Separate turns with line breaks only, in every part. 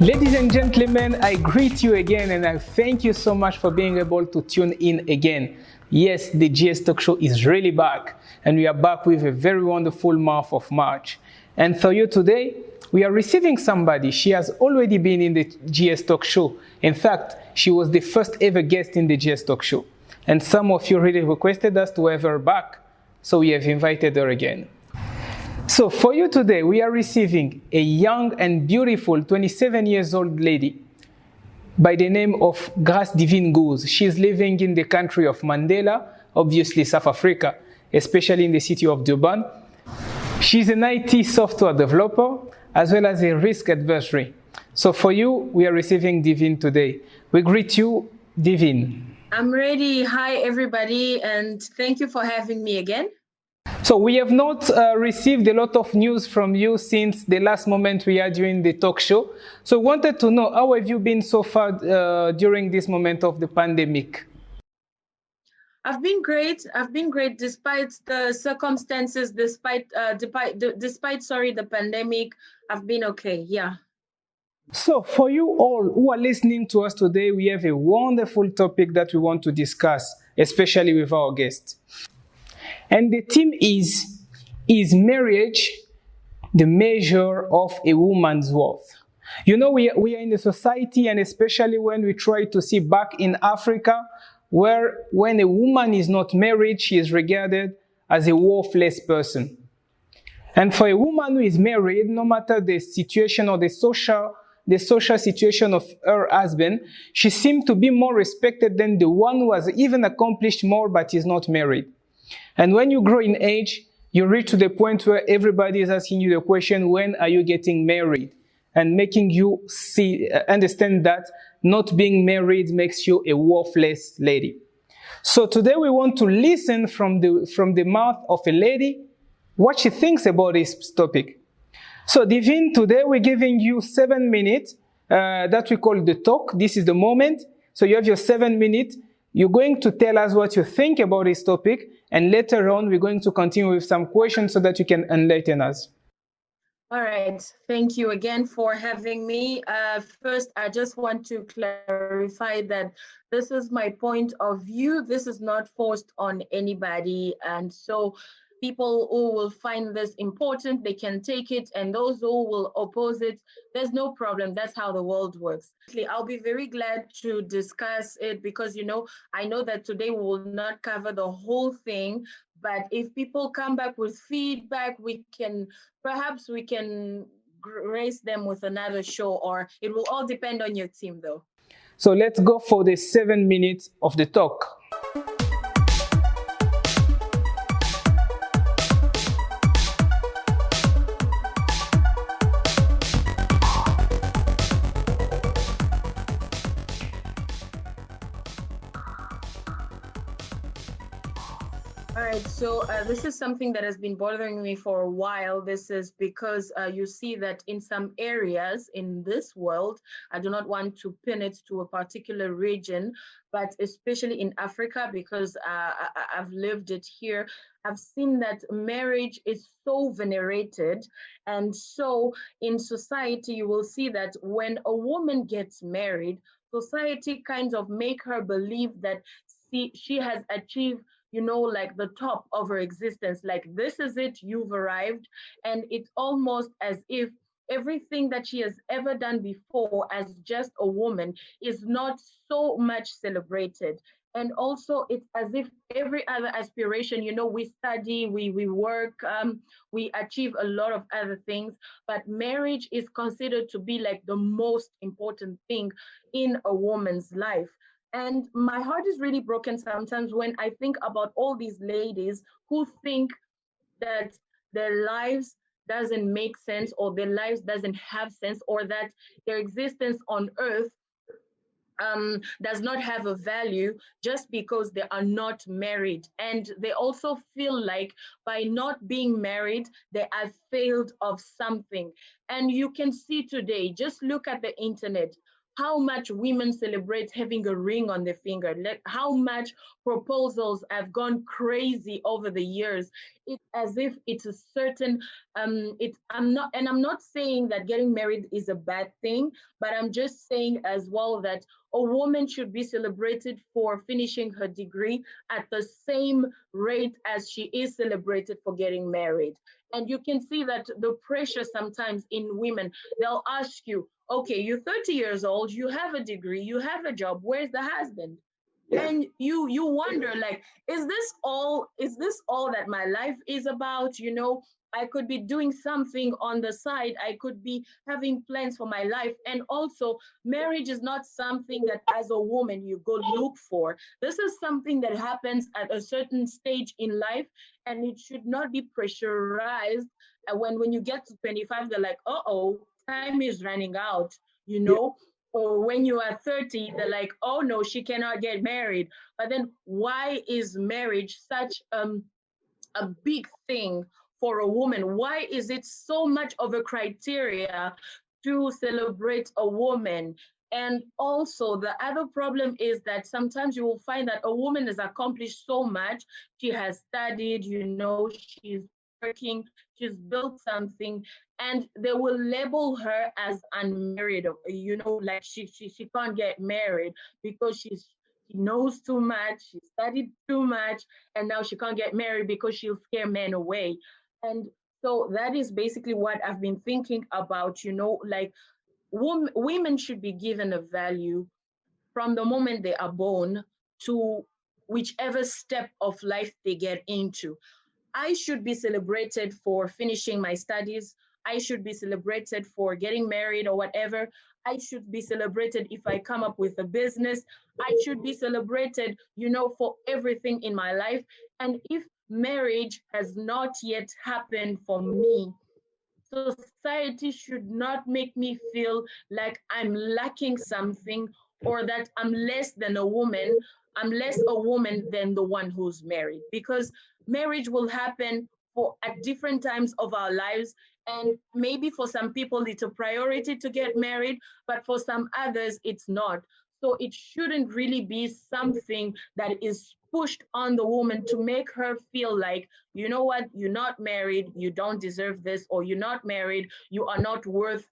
Ladies and gentlemen, I greet you again and I thank you so much for being able to tune in again. Yes, the GS Talk Show is really back and we are back with a very wonderful month of March. And for you today, we are receiving somebody. She has already been in the GS Talk Show. In fact, she was the first ever guest in the GS Talk Show. And some of you really requested us to have her back, so we have invited her again. So for you today, we are receiving a young and beautiful 27 years old lady by the name of Grace Divine NGUZ. She is living in the country of Mandela, obviously South Africa, especially in the city of Durban. She's an IT software developer as well as a risk advisory. So for you, we are receiving Divine today. We greet you, Divine.
I'm ready. Hi, everybody, and thank you for having me again.
So we have not received a lot of news from you since the last moment we had during the talk show. So wanted to know, how have you been so far during this moment of the pandemic?
I've been great. Despite the circumstances, despite the pandemic. I've been okay. Yeah.
So for you all who are listening to us today, we have a wonderful topic that we want to discuss, especially with our guest. And the theme is marriage the measure of a woman's worth? You know, we are in a society, and especially when we try to see back in Africa, where when a woman is not married, she is regarded as a worthless person. And for a woman who is married, no matter the situation or the social situation of her husband, she seems to be more respected than the one who has even accomplished more but is not married. And when you grow in age, you reach to the point where everybody is asking you the question, when are you getting married? And making you understand that not being married makes you a worthless lady. So today we want to listen from the mouth of a lady what she thinks about this topic. So Divine, today we're giving you 7 minutes that we call the talk. This is the moment. So you have your 7 minutes. You're going to tell us what you think about this topic, and later on we're going to continue with some questions so that you can enlighten us.
All right. Thank you again for having me. First, I just want to clarify that this is my point of view. This is not forced on anybody. And so people who will find this important, they can take it, and those who will oppose it, there's no problem. That's how the world works. I'll be very glad to discuss it because, I know that today we will not cover the whole thing, but if people come back with feedback, we can raise them with another show, or it will all depend on your team though.
So let's go for the 7 minutes of the talk.
All right, so this is something that has been bothering me for a while. This is because you see that in some areas in this world, I do not want to pin it to a particular region, but especially in Africa, because I've lived it here, I've seen that marriage is so venerated. And so in society, you will see that when a woman gets married, society kind of make her believe that she has achieved like the top of her existence, like this is it, you've arrived. And it's almost as if everything that she has ever done before as just a woman is not so much celebrated. And also it's as if every other aspiration, we study, we work, we achieve a lot of other things, but marriage is considered to be like the most important thing in a woman's life. And my heart is really broken sometimes when I think about all these ladies who think that their lives doesn't make sense, or their lives doesn't have sense, or that their existence on earth does not have a value just because they are not married. And they also feel like by not being married, they have failed of something. And you can see today, just look at the internet. how much women celebrate having a ring on their finger, like how much proposals have gone crazy over the years. It's as if it's a certain I'm not saying that getting married is a bad thing, but I'm just saying as well that a woman should be celebrated for finishing her degree at the same rate as she is celebrated for getting married. And you can see that the pressure sometimes in women, they'll ask you, okay, you're 30 years old, you have a degree, you have a job, where's the husband?
Yeah.
And you wonder, like, is this all that my life is about? I could be doing something on the side, I could be having plans for my life. And also, marriage is not something that as a woman you go look for. This is something that happens at a certain stage in life, and it should not be pressurized. And when you get to 25, they're like, uh-oh, time is running out, you
Yeah.
know or when you are 30, they're like, oh no, she cannot get married. But then why is marriage such a big thing for a woman? Why is it so much of a criteria to celebrate a woman? And also, the other problem is that sometimes you will find that a woman has accomplished so much. She has studied, she's working, she's built something, and they will label her as unmarried, like she can't get married because she knows too much, she studied too much, and now she can't get married because she'll scare men away. And so that is basically what I've been thinking about, like women should be given a value from the moment they are born to whichever step of life they get into. I should be celebrated for finishing my studies. I should be celebrated for getting married or whatever. I should be celebrated if I come up with a business. I should be celebrated, for everything in my life. And if marriage has not yet happened for me, society should not make me feel like I'm lacking something, or that I'm less than a woman. I'm less a woman than the one who's married, because marriage will happen for at different times of our lives. And maybe for some people it's a priority to get married, but for some others it's not. So it shouldn't really be something that is pushed on the woman to make her feel like, you know what, you're not married, you don't deserve this, or you're not married, you are not worth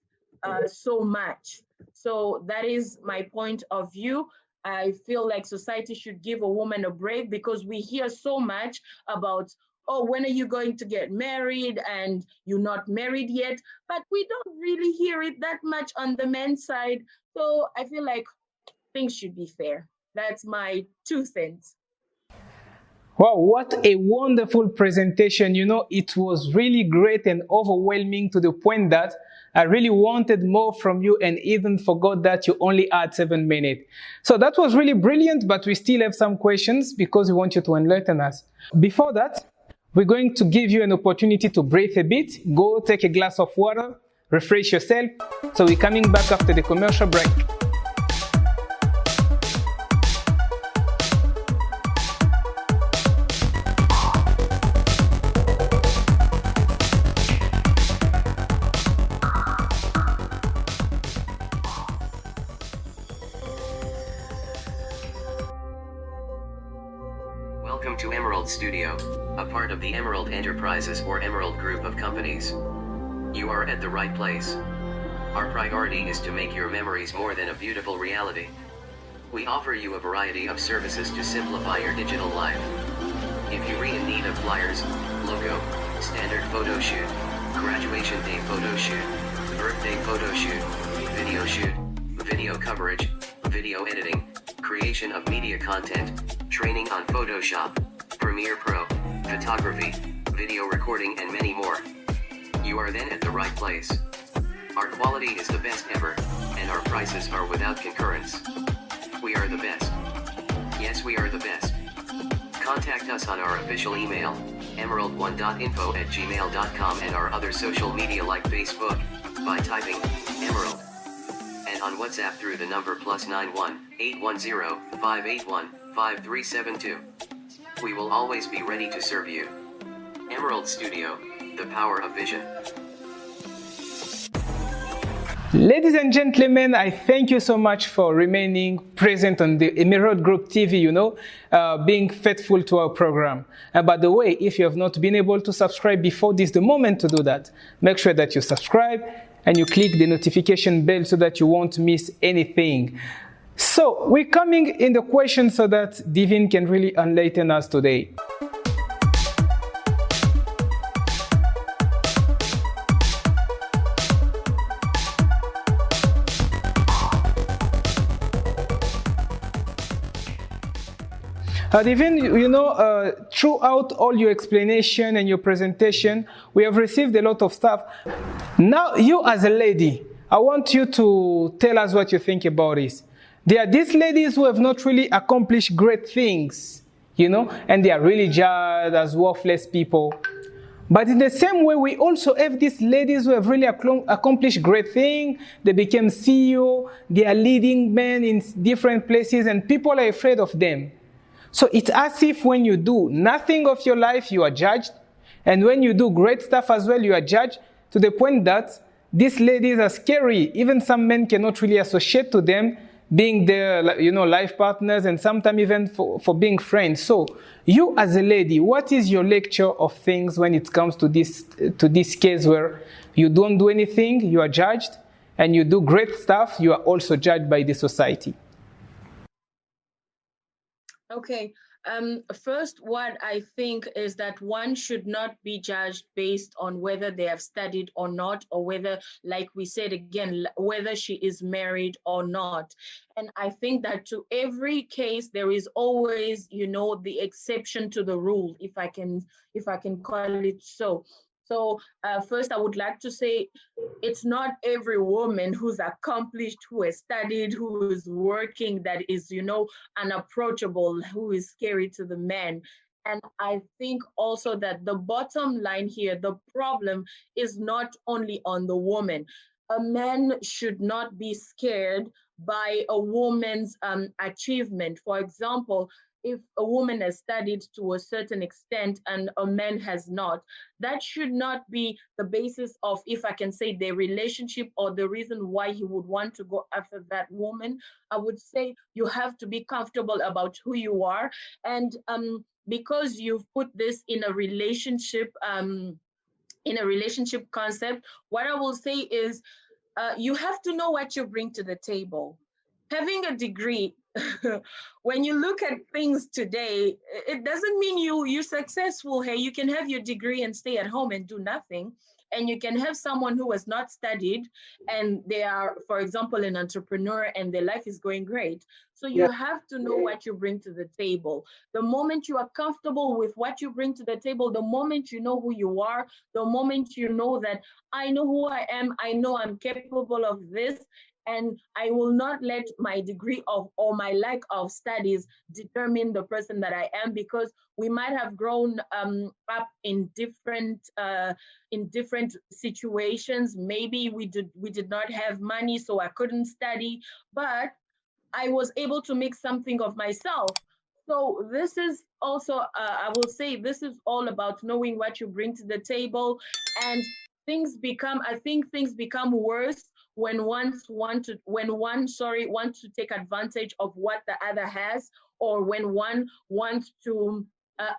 so much. So that is my point of view. I feel like society should give a woman a break, because we hear so much about, oh, when are you going to get married, and you're not married yet, but we don't really hear it that much on the men's side. So I feel like things should be fair. That's my 2 cents.
Wow, what a wonderful presentation. It was really great and overwhelming to the point that I really wanted more from you and even forgot that you only had 7 minutes. So that was really brilliant, but we still have some questions because we want you to enlighten us. Before that, we're going to give you an opportunity to breathe a bit, go take a glass of water, refresh yourself. So we're coming back after the commercial break.
Welcome to Emerald Studio, a part of the Emerald Enterprises or Emerald Group of companies. You are at the right place. Our priority is to make your memories more than a beautiful reality. We offer you a variety of services to simplify your digital life. If you're in need of flyers, logo, standard photo shoot, graduation day photo shoot, birthday photo shoot, video coverage, video editing, creation of media content, training on Photoshop, Premiere Pro, photography, video recording and many more. You are then at the right place. Our quality is the best ever, and our prices are without concurrence. We are the best. Yes, we are the best. Contact us on our official email, emerald1.info@gmail.com, and our other social media like Facebook, by typing Emerald. And on WhatsApp through the number +91 810 581 5372. We will always be ready to serve you. Emerald Studio, the power of vision.
Ladies and gentlemen, I thank you so much for remaining present on the Emerald Group TV, being faithful to our program. And by the way, if you have not been able to subscribe before, this is the moment to do that. Make sure that you subscribe and you click the notification bell so that you won't miss anything. So, we're coming in the question so that Divine can really enlighten us today. Divine, throughout all your explanation and your presentation, we have received a lot of stuff. Now, you as a lady, I want you to tell us what you think about this. There are these ladies who have not really accomplished great things, and they are really judged as worthless people. But in the same way, we also have these ladies who have really accomplished great things. They became CEO, they are leading men in different places, and people are afraid of them. So it's as if when you do nothing of your life, you are judged. And when you do great stuff as well, you are judged to the point that these ladies are scary. Even some men cannot really associate to them being their, life partners, and sometimes even for being friends. So you as a lady, what is your lecture of things when it comes to this case where you don't do anything, you are judged, and you do great stuff, you are also judged by the society?
Okay. First, what I think is that one should not be judged based on whether they have studied or not, or whether, like we said again, whether she is married or not. And I think that to every case, there is always, the exception to the rule, if I can call it so. So first, I would like to say it's not every woman who's accomplished, who has studied, who is working, that is, unapproachable, who is scary to the men. And I think also that the bottom line here, the problem is not only on the woman. A man should not be scared by a woman's achievement. For example, if a woman has studied to a certain extent and a man has not, that should not be the basis of, if I can say, their relationship or the reason why he would want to go after that woman. I would say you have to be comfortable about who you are. And because you've put this in a relationship concept, what I will say is you have to know what you bring to the table. Having a degree, when you look at things today, it doesn't mean you're successful. Hey, you can have your degree and stay at home and do nothing. And you can have someone who has not studied and they are, for example, an entrepreneur and their life is going great. So you have to know what you bring to the table. The moment you are comfortable with what you bring to the table, the moment you know who you are, the moment you know that I know who I am, I know I'm capable of this, and I will not let my degree or my lack of studies determine the person that I am, because we might have grown up in different situations. Maybe we did not have money, so I couldn't study, but I was able to make something of myself. So this is also, I will say, this is all about knowing what you bring to the table, and things become worse when one wants to take advantage of what the other has, or when one wants to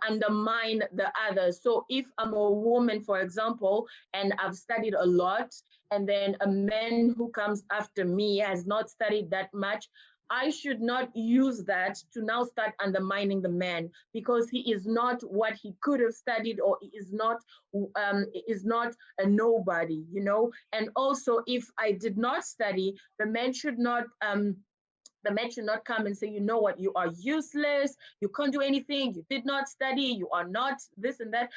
undermine the other. So if I'm a woman, for example, and I've studied a lot, and then a man who comes after me has not studied that much, I should not use that to now start undermining the man, because he is not what he could have studied, or he is not a nobody, And also, if I did not study, the man should not come and say, you know what, you are useless, you can't do anything, you did not study, you are not this and that.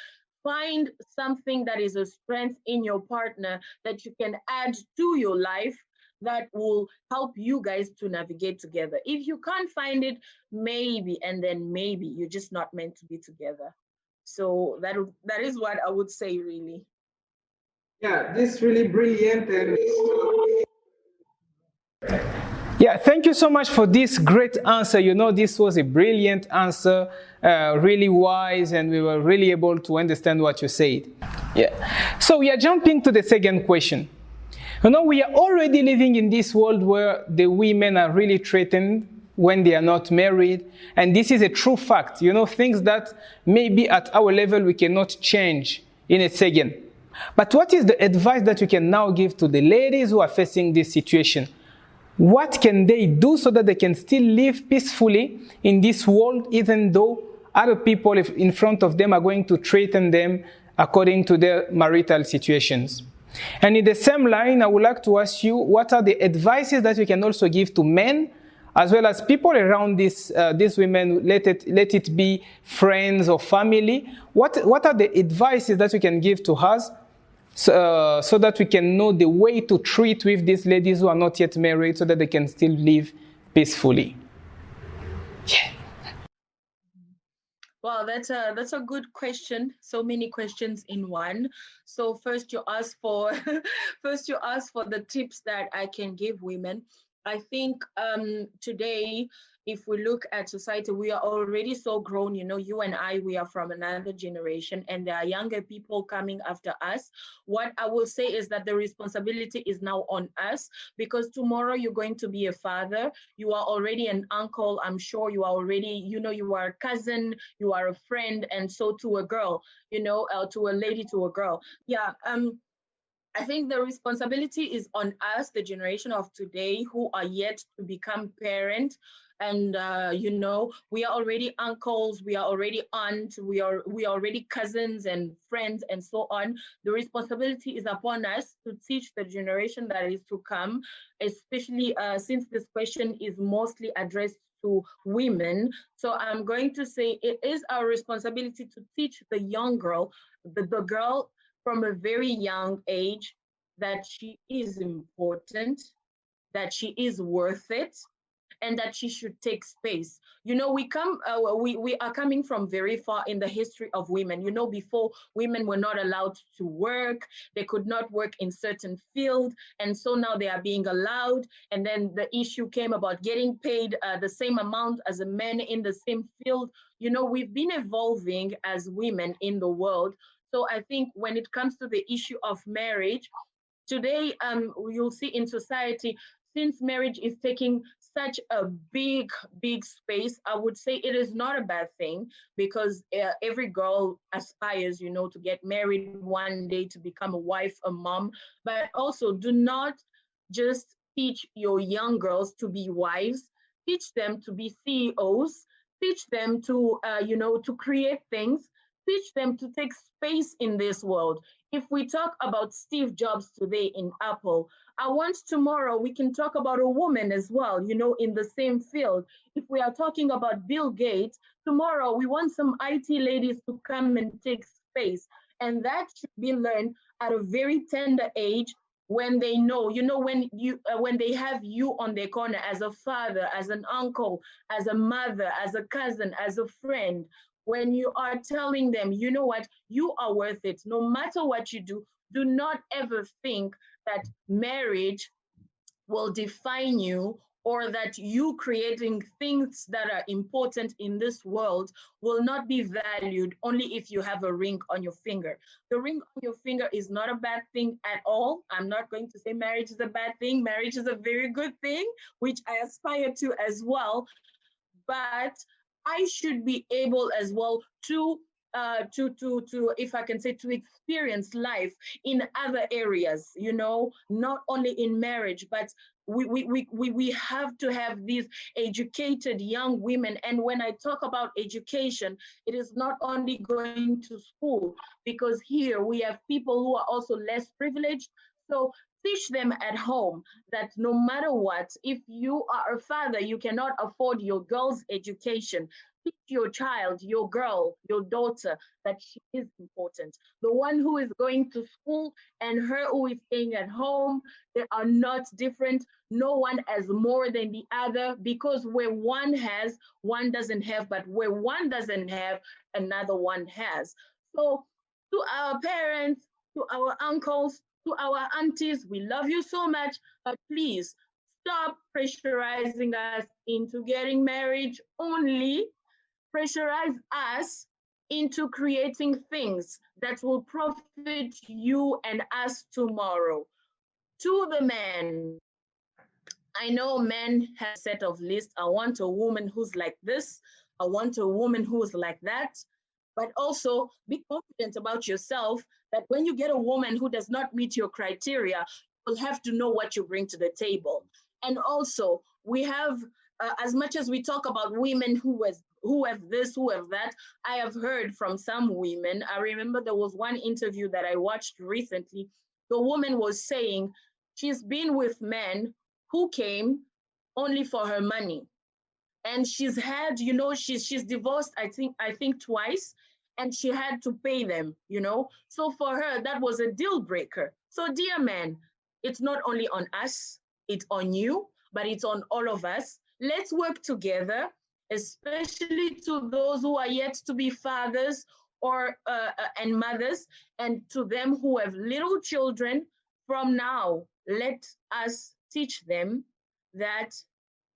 Find something that is a strength in your partner that you can add to your life that will help you guys to navigate together. If you can't find it, maybe you're just not meant to be together. So that is what I would say, really.
Yeah, this is really brilliant. Yeah, thank you so much for this great answer. This was a brilliant answer, really wise, and we were really able to understand what you said. Yeah. So we are jumping to the second question. We are already living in this world where the women are really threatened when they are not married. And this is a true fact. Things that maybe at our level we cannot change in a second. But what is the advice that you can now give to the ladies who are facing this situation? What can they do so that they can still live peacefully in this world, even though other people in front of them are going to threaten them according to their marital situations? And in the same line, I would like to ask you, what are the advices that you can also give to men, as well as people around these women, let it be friends or family? What are the advices that you can give to us so that we can know the way to treat with these ladies who are not yet married so that they can still live peacefully? Yeah.
Well, that's a good question. So many questions in one. So first you ask for first you ask for the tips that I can give women. I think today, if we look at society, we are already so grown. You and I, we are from another generation, and there are younger people coming after us. What I will say is that the responsibility is now on us, because tomorrow you're going to be a father. You are already an uncle. I'm sure you are already, you are a cousin, you are a friend, and so to a girl, to a lady, to a girl. Yeah. I think the responsibility is on us, the generation of today, who are yet to become parent. And we are already uncles, we are already aunts, we are already cousins and friends and so on. The responsibility is upon us to teach the generation that is to come, especially since this question is mostly addressed to women. So I'm going to say it is our responsibility to teach the young girl, the girl from a very young age, that she is important, that she is worth it, and that she should take space. We are coming from very far in the history of women. Before, women were not allowed to work, they could not work in certain field, and so now they are being allowed. And then the issue came about getting paid the same amount as a man in the same field. We've been evolving as women in the world. So I think when it comes to the issue of marriage, today, you'll see in society, since marriage is taking such a big, big space, I would say it is not a bad thing, because every girl aspires, to get married one day, to become a wife, a mom. But also, do not just teach your young girls to be wives. Teach them to be CEOs. Teach them to create things. Teach them to take space in this world. If we talk about Steve Jobs today in Apple, I want tomorrow we can talk about a woman as well, in the same field. If we are talking about Bill Gates, tomorrow we want some IT ladies to come and take space. And that should be learned at a very tender age, when they know, when they have you on their corner as a father, as an uncle, as a mother, as a cousin, as a friend. When you are telling them, you know what, you are worth it, no matter what you do. Do not ever think that marriage will define you, or that you creating things that are important in this world will not be valued only if you have a ring on your finger. The ring on your finger is not a bad thing at all. I'm not going to say marriage is a bad thing. Marriage is a very good thing, which I aspire to as well. But I should be able as well to, if I can say, to experience life in other areas, not only in marriage, but we have to have these educated young women. And when I talk about education, it is not only going to school, because here we have people who are also less privileged. So teach them at home that no matter what, if you are a father, you cannot afford your girl's education. Teach your child, your girl, your daughter, that she is important. The one who is going to school and her who is staying at home, they are not different. No one has more than the other, because where one has, one doesn't have, but where one doesn't have, another one has. So to our parents, to our uncles, to our aunties, we love you so much, but please stop pressurizing us into getting married only. Pressurize us into creating things that will profit you and us tomorrow. To the men, I know men have a set of lists. I want a woman who's like this. I want a woman who's like that. But also be confident about yourself that when you get a woman who does not meet your criteria, you'll have to know what you bring to the table. And also, we have, as much as we talk about women who have this, who have that, I have heard from some women. I remember there was one interview that I watched recently. The woman was saying she's been with men who came only for her money, and she's had, she's divorced, I think twice, and she had to pay them, so for her that was a deal breaker. So dear man, it's not only on us, it's on you, but it's on all of us. Let's work together, especially to those who are yet to be fathers or and mothers, and to them who have little children. From now, let us teach them that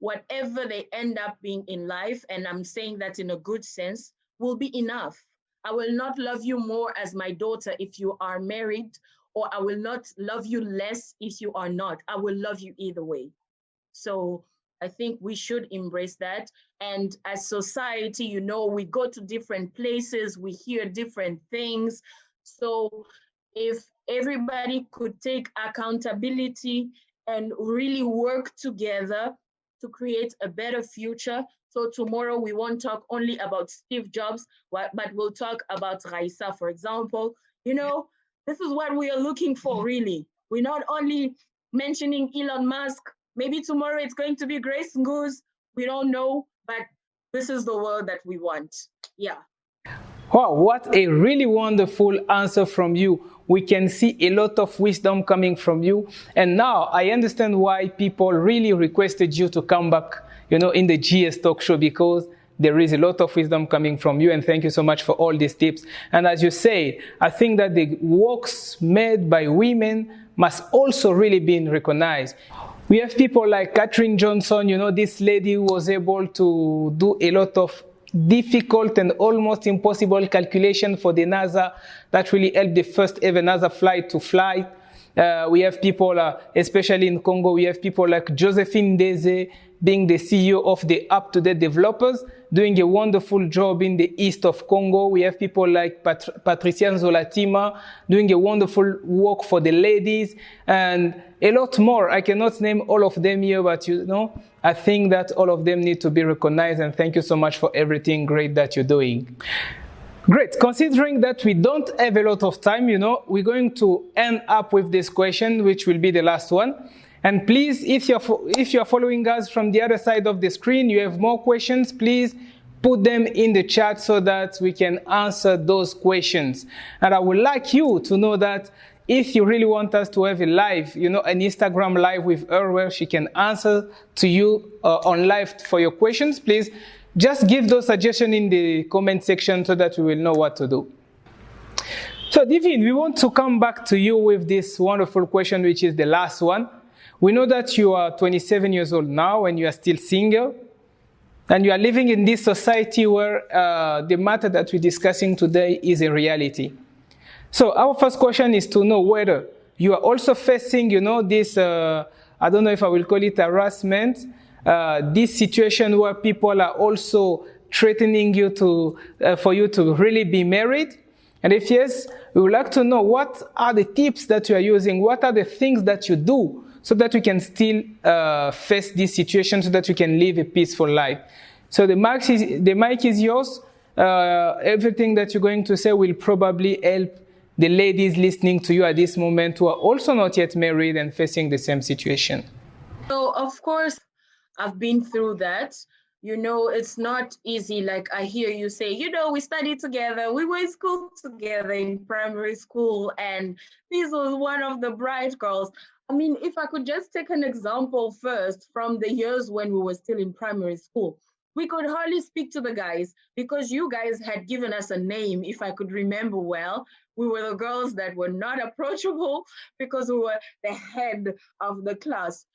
whatever they end up being in life, and I'm saying that in a good sense, will be enough. I will not love you more as my daughter if you are married, or I will not love you less if you are not. I will love you either way. So I think we should embrace that. And as society, we go to different places, we hear different things. So if everybody could take accountability and really work together to create a better future. So tomorrow we won't talk only about Steve Jobs, but we'll talk about Raisa, for example. This is what we are looking for, really. We're not only mentioning Elon Musk. Maybe tomorrow it's going to be Grace NGUZ. We don't know, but this is the world that we want. Yeah.
Wow, what a really wonderful answer from you. We can see a lot of wisdom coming from you. And now I understand why people really requested you to come back, in the GS Talk Show, because there is a lot of wisdom coming from you. And thank you so much for all these tips. And as you say, I think that the works made by women must also really be recognized. We have people like Katherine Johnson, this lady who was able to do a lot of difficult and almost impossible calculation for the NASA that really helped the first ever NASA flight to fly. We have people, especially in Congo, we have people like Josephine Deze being the CEO of the Up-to-Date Developers, doing a wonderful job in the east of Congo. We have people like Patricia Zolatima doing a wonderful work for the ladies, and a lot more. I cannot name all of them here, but I think that all of them need to be recognized, and thank you so much for everything great that you're doing. Great. Considering that we don't have a lot of time, we're going to end up with this question, which will be the last one. And please, if you're following us from the other side of the screen, you have more questions, please put them in the chat so that we can answer those questions. And I would like you to know that if you really want us to have a live, an Instagram live with her where she can answer to you on live for your questions, please just give those suggestions in the comment section so that we will know what to do. So Divine, we want to come back to you with this wonderful question, which is the last one. We know that you are 27 years old now and you are still single. And you are living in this society where the matter that we're discussing today is a reality. So our first question is to know whether you are also facing, this, I don't know if I will call it harassment, this situation where people are also threatening you for you to really be married. And if yes, we would like to know what are the tips that you are using, what are the things that you do so that we can still face this situation, so that we can live a peaceful life. So the mic is yours. Everything that you're going to say will probably help the ladies listening to you at this moment who are also not yet married and facing the same situation.
So, of course, I've been through that. It's not easy. Like I hear you say, we studied together. We were in school together in primary school, and this was one of the bright girls. I mean, if I could just take an example first from the years when we were still in primary school, we could hardly speak to the guys because you guys had given us a name, if I could remember well. We were the girls that were not approachable because we were the head of the class,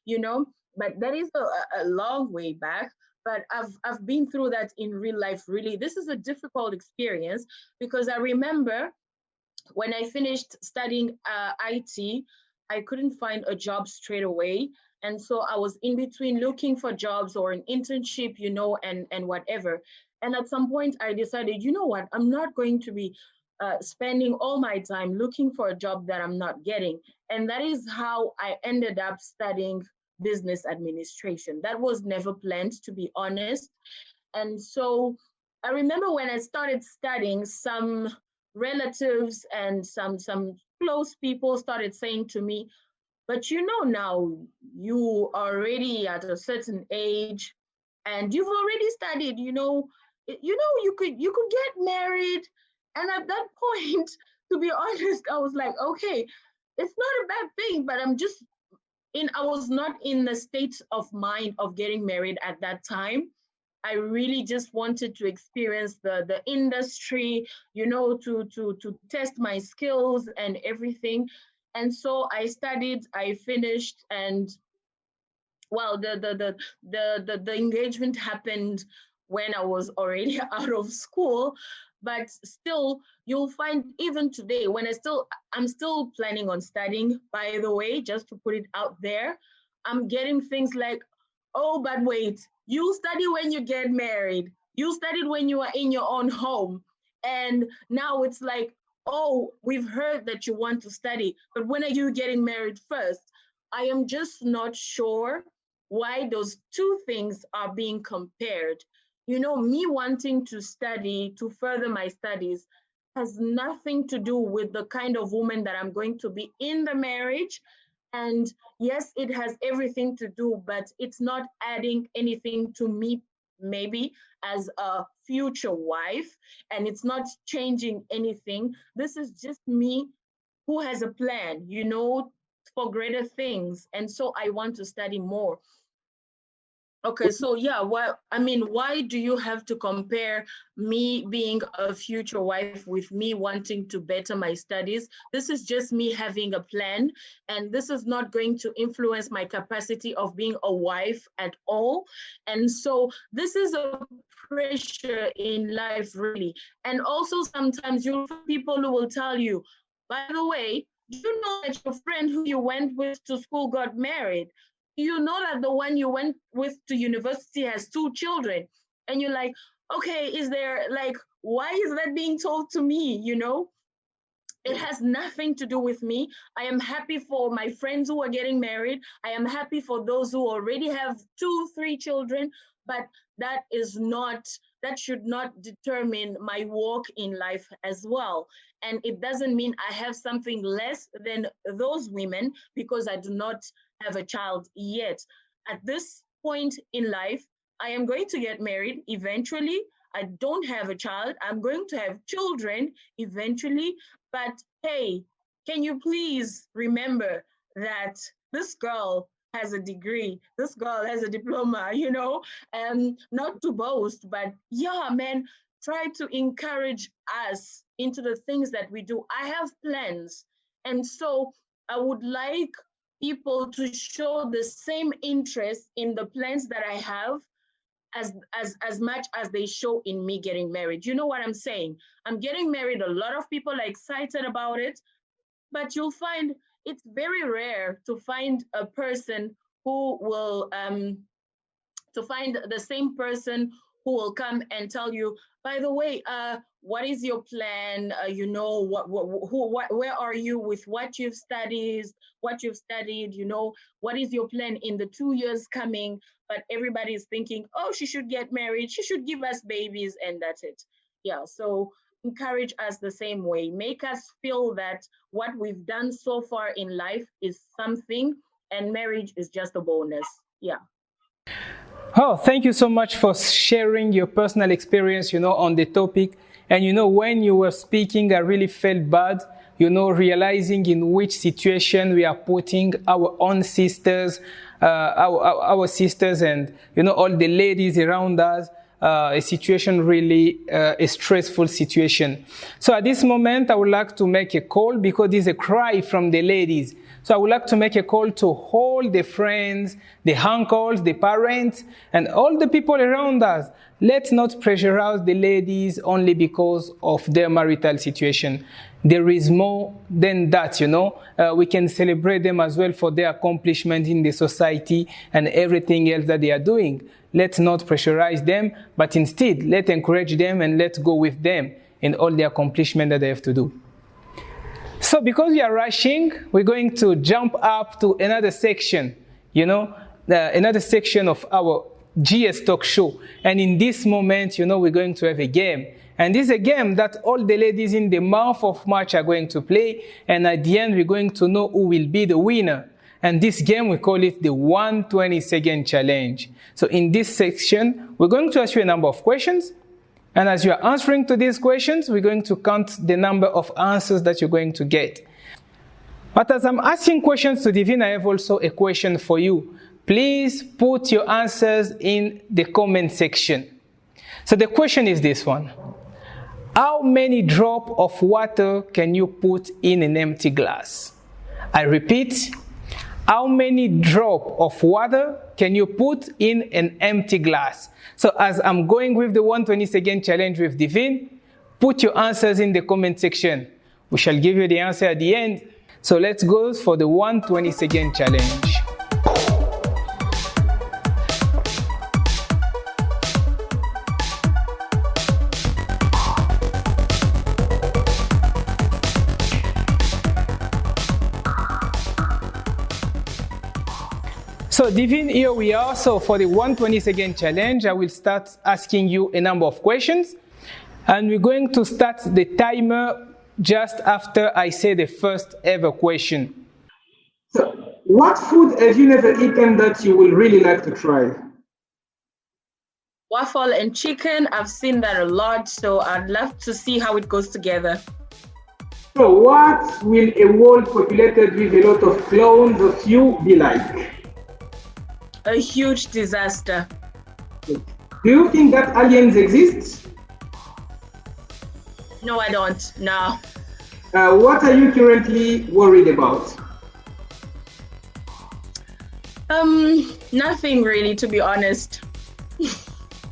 But that is a long way back. But I've been through that in real life, really. This is a difficult experience because I remember when I finished studying IT, I couldn't find a job straight away. And so I was in between looking for jobs or an internship, and whatever. And at some point, I decided, you know what, I'm not going to be spending all my time looking for a job that I'm not getting. And that is how I ended up studying business administration. That was never planned, to be honest. And so I remember when I started studying, some relatives and some close people started saying to me, but now you are already at a certain age and you've already studied, you could get married. And at that point, to be honest, I was like, okay, it's not a bad thing, but I was not in the state of mind of getting married at that time. I really just wanted to experience the industry, to test my skills and everything. And so I studied, I finished, and well, the engagement happened when I was already out of school. But still, you'll find even today, I'm still planning on studying, by the way, just to put it out there. I'm getting things like, oh, but wait, you study when you get married. You studied when you are in your own home. And now it's like, oh, we've heard that you want to study, but when are you getting married first? I am just not sure why those two things are being compared. Me wanting to study, to further my studies, has nothing to do with the kind of woman that I'm going to be in the marriage. And yes, it has everything to do, but it's not adding anything to me, maybe as a future wife, and it's not changing anything. This is just me who has a plan, for greater things. And so I want to study more. Okay, so yeah, why do you have to compare me being a future wife with me wanting to better my studies? This is just me having a plan, and this is not going to influence my capacity of being a wife at all. And so this is a pressure in life, really. And also sometimes you'll find people who will tell you, by the way, do you know that your friend who you went with to school got married? You know that the one you went with to university has 2 children. And you're like, okay, why is that being told to me? It has nothing to do with me. I am happy for my friends who are getting married. I am happy for those who already have 2, 3 children, but that should not determine my walk in life as well. And it doesn't mean I have something less than those women because I do not have a child yet. At this point in life, I am going to get married eventually. I don't have a child. I'm going to have children eventually. But hey, can you please remember that this girl has a degree, this girl has a diploma, not to boast, but yeah, man, try to encourage us into the things that we do. I have plans. And so I would like people to show the same interest in the plans that I have as much as they show in me getting married. You know what I'm saying? I'm getting married. A lot of people are excited about it, but you'll find it's very rare to find a person who will to find the same person who will come and tell you, by the way, what is your plan? Where are you with what you've studied? What is your plan in the 2 years coming? But everybody is thinking, oh, she should get married. She should give us babies, and that's it. Yeah. So encourage us the same way. Make us feel that what we've done so far in life is something, and marriage is just a bonus. Yeah.
Oh, thank you so much for sharing your personal experience, on the topic. And, when you were speaking, I really felt bad, realizing in which situation we are putting our own sisters, our sisters and, all the ladies around us. A situation really a stressful situation. So at this moment, I would like to make a call because there's a cry from the ladies. So I would like to make a call to all the friends, the uncles, the parents, and all the people around us let's not pressurize the ladies only because of their marital situation. There is more than that, we can celebrate them as well for their accomplishment in the society and everything else that they are doing. Let's not pressurize them, but instead, let's encourage them and let's go with them in all the accomplishment that they have to do. So because we are rushing, we're going to jump up to another section, another section of our GS Talk Show. And in this moment, we're going to have a game. And this is a game that all the ladies in the month of March are going to play. And at the end, we're going to know who will be the winner. And this game, we call it the 120-second challenge. So in this section, we're going to ask you a number of questions. And as you are answering to these questions, we're going to count the number of answers that you're going to get. But as I'm asking questions to Divine, I have also a question for you. Please put your answers in the comment section. So the question is this one. How many drops of water can you put in an empty glass? I repeat, how many drops of water can you put in an empty glass? So as I'm going with the 120-second challenge with Divine, put your answers in the comment section. We shall give you the answer at the end. So let's go for the 120-second challenge. So Divine, here we are. So for the 120-second challenge, I will start asking you a number of questions. And we're going to start the timer just after I say the first ever question.
So what food have you never eaten that you will really like to try?
Waffle and chicken, I've seen that a lot, so I'd love to see how it goes together.
So what will a world populated with a lot of clones of you be like?
A huge disaster.
Do you think that aliens exist?
No, I don't. No.
What are you currently worried about?
Nothing really, to be honest.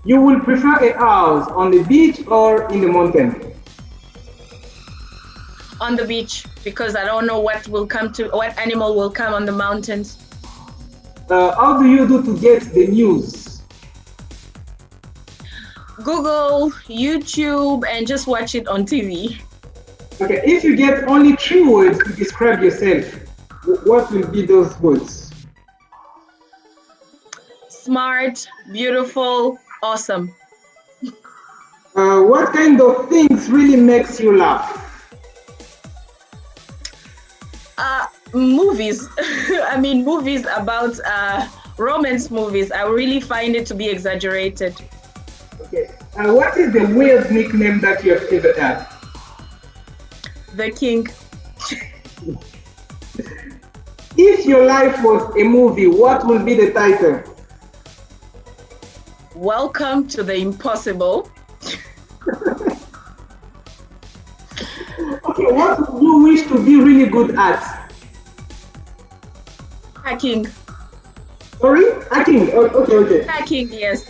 You will prefer a house on the beach or in the mountain?
On the beach, because I don't know what animal will come on the mountains.
How do you do to get the news?
Google, YouTube, and just watch it on TV.
Okay, if you get only 3 words to describe yourself, what will be those words?
Smart, beautiful, awesome.
What kind of things really makes you laugh?
Movies. I mean, movies about romance movies. I really find it to be exaggerated.
Okay. What is the weird nickname that you have ever had?
The King.
If your life was a movie, what would be the title?
Welcome to the impossible.
Okay, what would you wish to be really good at?
Hacking.
Sorry? Hacking. Okay.
Hacking, yes.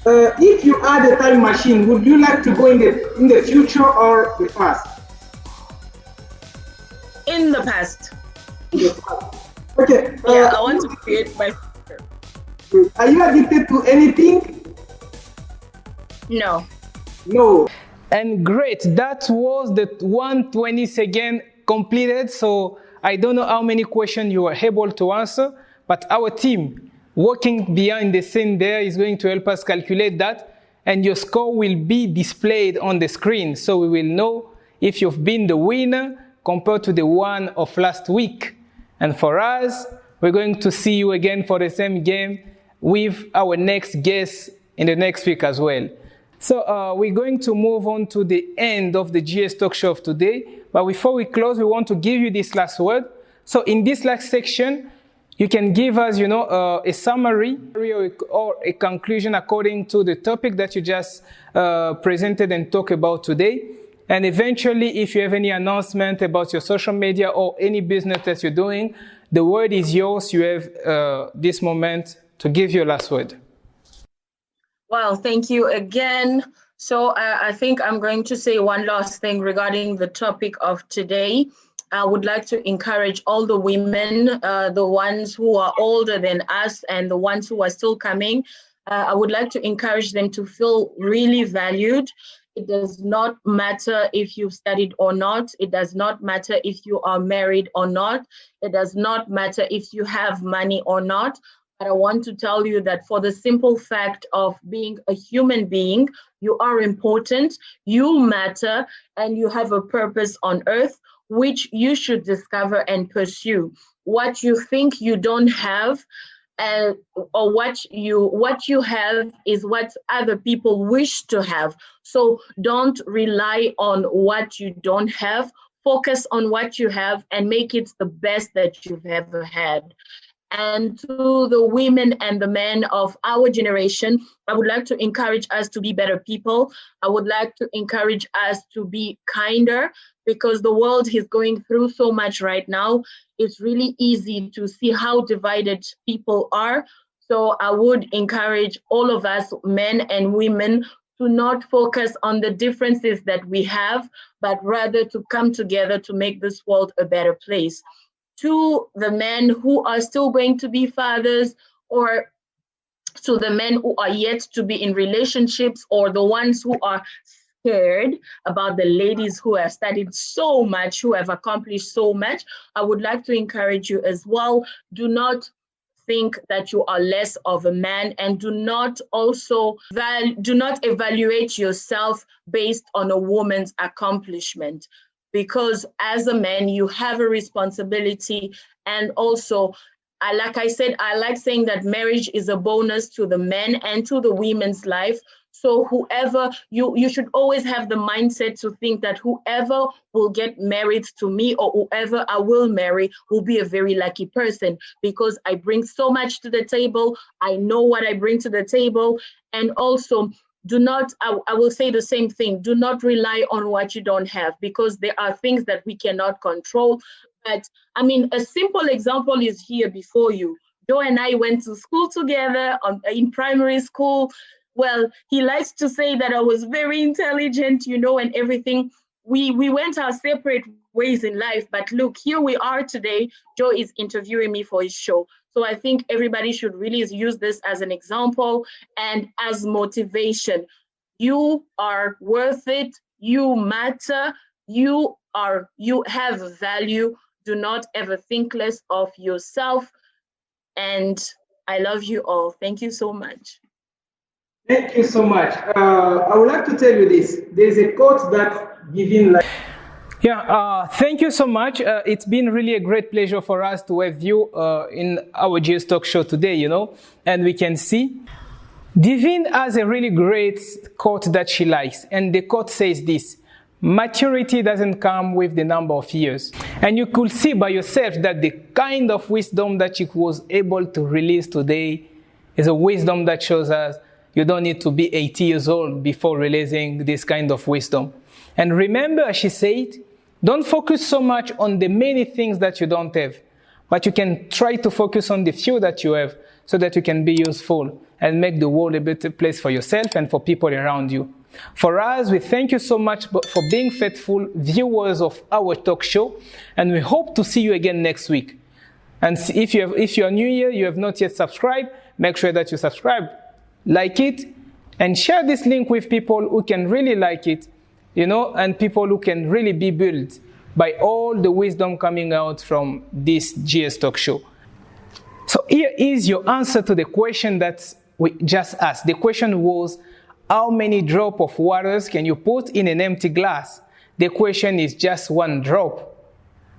If you had a time machine, would you like to go in the future or the past?
In the past.
Okay.
Yeah, I want to create my future.
Are you addicted to anything?
No.
No.
And great, that was the 120-second completed. So I don't know how many questions you were able to answer, but our team working behind the scene there is going to help us calculate that, and your score will be displayed on the screen. So we will know if you've been the winner compared to the one of last week. And for us, we're going to see you again for the same game with our next guest in the next week as well. So we're going to move on to the end of the GS Talk Show of today. But before we close, we want to give you this last word. So in this last section, you can give us, a summary or a conclusion according to the topic that you just presented and talked about today. And eventually, if you have any announcement about your social media or any business that you're doing, the word is yours. You have this moment to give your last word.
Well, thank you again. So I think I'm going to say one last thing regarding the topic of today. I would like to encourage all the women, the ones who are older than us and the ones who are still coming. I would like to encourage them to feel really valued. It does not matter if you've studied or not. It does not matter if you are married or not. It does not matter if you have money or not. But I want to tell you that for the simple fact of being a human being, you are important, you matter, and you have a purpose on earth, which you should discover and pursue. What you think you don't have, or what you have is what other people wish to have. So don't rely on what you don't have. Focus on what you have and make it the best that you've ever had. And to the women and the men of our generation, I would like to encourage us to be better people. I would like to encourage us to be kinder, because the world is going through so much right now. It's really easy to see how divided people are. So I would encourage all of us, men and women, to not focus on the differences that we have, but rather to come together to make this world a better place. To the men who are still going to be fathers, or to the men who are yet to be in relationships, or the ones who are scared about the ladies who have studied so much, who have accomplished so much, I would like to encourage you as well. Do not think that you are less of a man, and do not evaluate yourself based on a woman's accomplishment, because as a man, you have a responsibility. And also, I like saying that marriage is a bonus to the men and to the women's life. So whoever, you should always have the mindset to think that whoever will get married to me, or whoever I will marry, will be a very lucky person, because I bring so much to the table. I know what I bring to the table. And also, I will say the same thing, do not rely on what you don't have, because there are things that we cannot control. But I mean, a simple example is here before you. Joe and I went to school together in primary school. Well, he likes to say that I was very intelligent, and everything. We went our separate ways in life, but look, here we are today. Joe is interviewing me for his show. So I think everybody should really use this as an example and as motivation. You are worth it. You matter. You have value. Do not ever think less of yourself. And I love you all. Thank you so much.
Thank you so much. I would like to tell you this. There's a quote that giving life.
Yeah, thank you so much. It's been really a great pleasure for us to have you in our GS Talk Show today, and we can see Divine has a really great quote that she likes, and the quote says this: maturity doesn't come with the number of years. And you could see by yourself that the kind of wisdom that she was able to release today is a wisdom that shows us you don't need to be 80 years old before releasing this kind of wisdom. And remember, as she said, don't focus so much on the many things that you don't have, but you can try to focus on the few that you have, so that you can be useful and make the world a better place for yourself and for people around you. For us, we thank you so much for being faithful viewers of our talk show, and we hope to see you again next week. And if you are new here, you have not yet subscribed, make sure that you subscribe, like it, and share this link with people who can really like it, and people who can really be built by all the wisdom coming out from this GS Talk Show. So here is your answer to the question that we just asked. The question was, how many drops of waters can you put in an empty glass? The question is just one drop.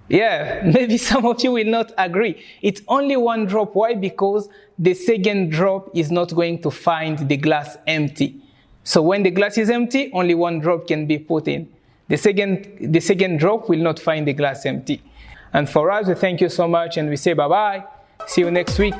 Yeah, maybe some of you will not agree. It's only one drop. Why? Because the second drop is not going to find the glass empty. So when the glass is empty, only one drop can be put in. The second drop will not find the glass empty. And for us, we thank you so much, and we say bye-bye. See you next week.